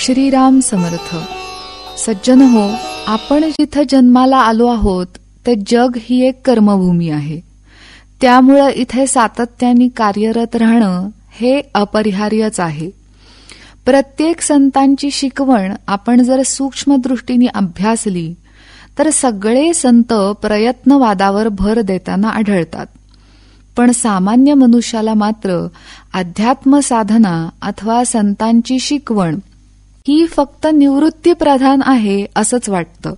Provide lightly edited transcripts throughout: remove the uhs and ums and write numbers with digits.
श्रीराम समर्थ. सज्जन हो, आपण जिथे जन्माला आलो आहोत ते जग ही एक कर्मभूमी आहे. त्यामुळे इथे सातत्याने कार्यरत राहणं हे अपरिहार्यच आहे. प्रत्येक संतांची शिकवण आपण जर सूक्ष्म दृष्टीने अभ्यासली तर सगळे संत प्रयत्नवादावर भर देताना आढळतात. पण सामान्य मनुष्याला मात्र अध्यात्म साधना अथवा संतांची शिकवण ही फक्त निवृत्तीप्रधान आहे असंच वाटतं.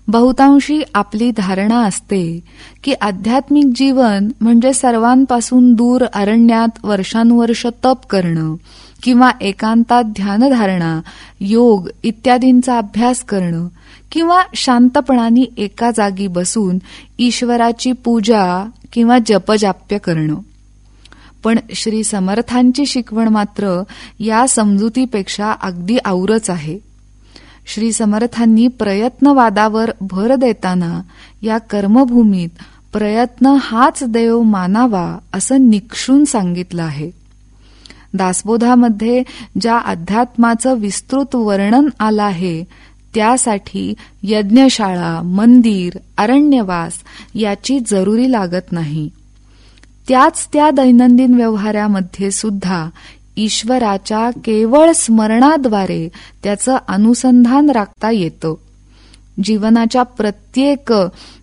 बहुतांशी आपली धारणा असते की आध्यात्मिक जीवन म्हणजे सर्वांपासून दूर अरण्यात वर्षानुवर्ष तप करणं किंवा एकांतात ध्यानधारणा, योग इत्यादींचा अभ्यास करणं किंवा शांतपणाने एका जागी बसून ईश्वराची पूजा किंवा जपजाप्य करणं. पण श्री समर्थांची शिकवण मात्र या समजुतीपेक्षा अगदी औरच आहे. श्री समर्थांनी प्रयत्नवादावर भर देताना या कर्मभूमीत प्रयत्न हाच देव मानावा असं निक्षून सांगितलं आहे. दासबोधामध्ये ज्या अध्यात्माचं विस्तृत वर्णन आलं आहे त्यासाठी यज्ञशाळा, मंदिर, अरण्यवास याची जरुरी लागत नाही. त्याच त्या दैनंदिन व्यवहारामध्ये सुद्धा ईश्वराच्या केवळ स्मरणाद्वारे त्याचं अनुसंधान राखता येतं. जीवनाच्या प्रत्येक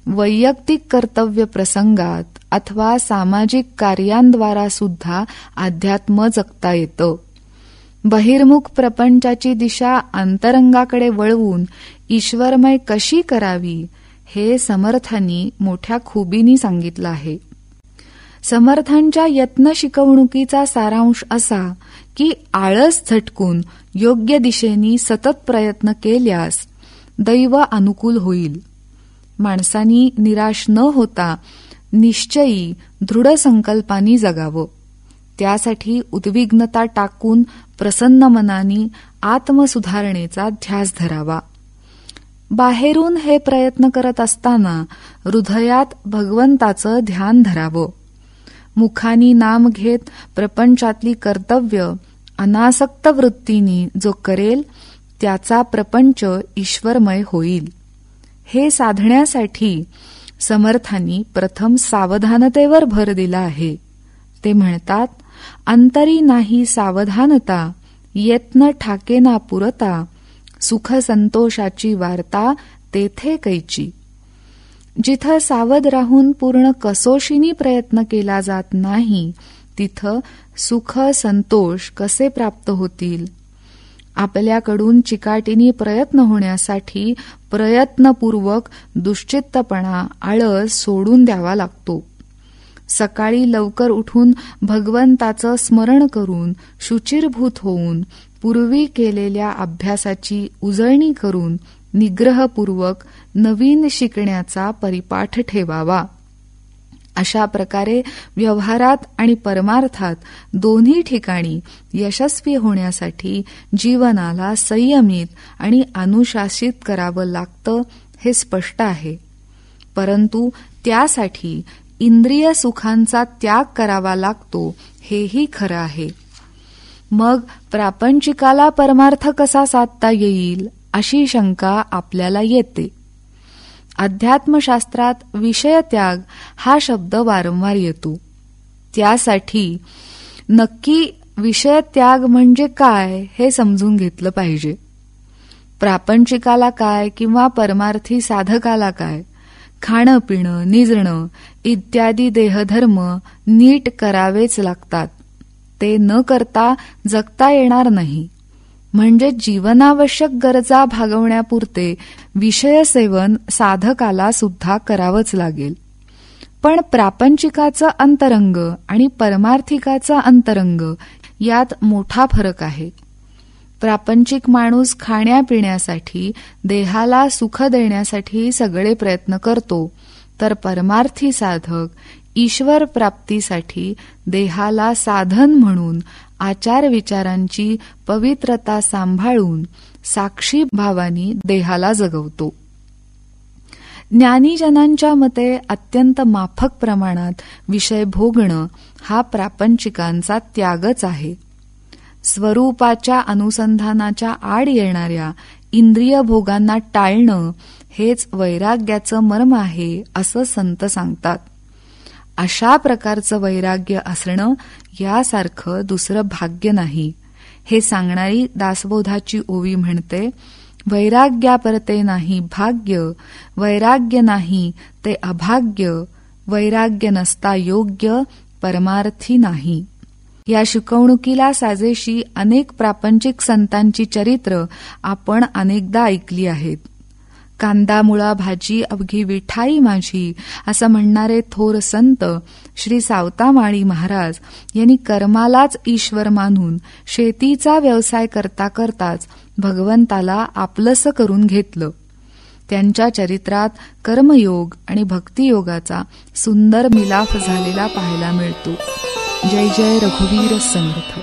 वैयक्तिक कर्तव्य प्रसंगात अथवा सामाजिक कार्यांद्वारा सुद्धा अध्यात्म जगता येतं. बहिर्मुख प्रपंचाची दिशा अंतरंगाकडे वळवून ईश्वरमय कशी करावी हे समर्थांनी मोठ्या खुबीने सांगितलं आहे. समर्थांच्या यत्न शिकवणुकीचा सारांश असा की आळस झटकून योग्य दिशेने सतत प्रयत्न केल्यास दैव अनुकूल होईल. माणसांनी निराश न होता निश्चयी दृढ संकल्पाने जगावं. त्यासाठी उद्विग्नता टाकून प्रसन्न मनाने आत्मसुधारणेचा ध्यास धरावा. बाहेरून हे प्रयत्न करत असताना हृदयात भगवंताचं ध्यान धरावं. मुखानी नाम घेत प्रपंचातली कर्तव्य अनासक्त वृत्तीने जो करेल त्याचा प्रपंच ईश्वरमय होईल. हे साधण्यासाठी समर्थांनी प्रथम सावधानतेवर भर दिला आहे. ते म्हणतात, अंतरी नाही सावधानता, यत्न ठाकेना पुरता, सुख संतोषाची वार्ता तेथे कैची. जिथं सावध राहून पूर्ण कसोशीने प्रयत्न केला जात नाही तिथं सुख संतोष कसे प्राप्त होतील. आपल्याकडून चिकाटीने प्रयत्न होण्यासाठी प्रयत्नपूर्वक दुश्चित्तपणा, आळस सोडून द्यावा लागतो. सकाळी लवकर उठून भगवंताचं स्मरण करून शुचिरभूत होऊन पूर्वी केलेल्या अभ्यासाची उजळणी करून निग्रहपूर्वक नवीन शिकण्याचा परिपाठ ठेवावा. अशा प्रकारे व्यवहारात आणि परमार्थात दोन्ही ठिकाणी यशस्वी होण्यासाठी जीवनाला संयमित आणि अनुशासित करावं लागतं हे स्पष्ट आहे. परंतु त्यासाठी इंद्रिय सुखांचा त्याग करावा लागतो हेही खरं आहे. मग प्रापंचिकाला परमार्थ कसा साधता येईल अशी शंका आपल्याला येते. अध्यात्मशास्त्रात विषयत्याग हा शब्द वारंवार येतो. त्यासाठी नक्की विषयत्याग म्हणजे काय हे समजून घेतलं पाहिजे. प्रापंचिकाला काय किंवा परमार्थी साधकाला काय, खाणं पिणं निजणं इत्यादी देहधर्म नीट करावेच लागतात. ते न करता जगता येणार नाही. म्हणजे जीवनावश्यक गरजा भागवण्यापुरते विषयसेवन साधकाला सुद्धा करावंच लागेल. पण प्रापंचिकाचं अंतरंग आणि परमार्थिकाचं अंतरंग यात मोठा फरक आहे. प्रापंचिक माणूस खाण्यापिण्यासाठी, देहाला सुख देण्यासाठी सगळे प्रयत्न करतो, तर परमार्थी साधक ईश्वर प्राप्तीसाठी देहाला साधन म्हणून आचार विचारांची पवित्रता सांभाळून साक्षी भावानी देहाला जगवतो. ज्ञानीजनांच्या मते अत्यंत माफक प्रमाणात विषय भोगणं हा प्रापंचिकांचा त्यागच आहे. स्वरूपाच्या अनुसंधानाच्या आड येणाऱ्या इंद्रिय भोगांना टाळणं हेच वैराग्याचं मर्म आहे असं संत सांगतात. अशा प्रकारचं वैराग्य असणं यासारखं दुसरं भाग्य नाही. हे सांगणारी दासबोधाची ओवी म्हणते, वैराग्यापरते नाही भाग्य, वैराग्य नाही ते अभाग्य, वैराग्य नसता योग्य परमार्थी नाही. या शिकवणुकीला साजेशी अनेक प्रापंचिक संतांची चरित्र आपण अनेकदा ऐकली आहेत. कांदा मुळा भाजी अवघी विठाई माझी असं म्हणणारे थोर संत श्री सावतामाळी महाराज यांनी कर्मालाच ईश्वर मानून शेतीचा व्यवसाय करता करताच भगवंताला आपलंसं करून घेतलं. त्यांच्या चरित्रात कर्मयोग आणि भक्तियोगाचा सुंदर मिलाफ झालेला पाहायला मिळतो. जय जय रघुवीर समर्थ.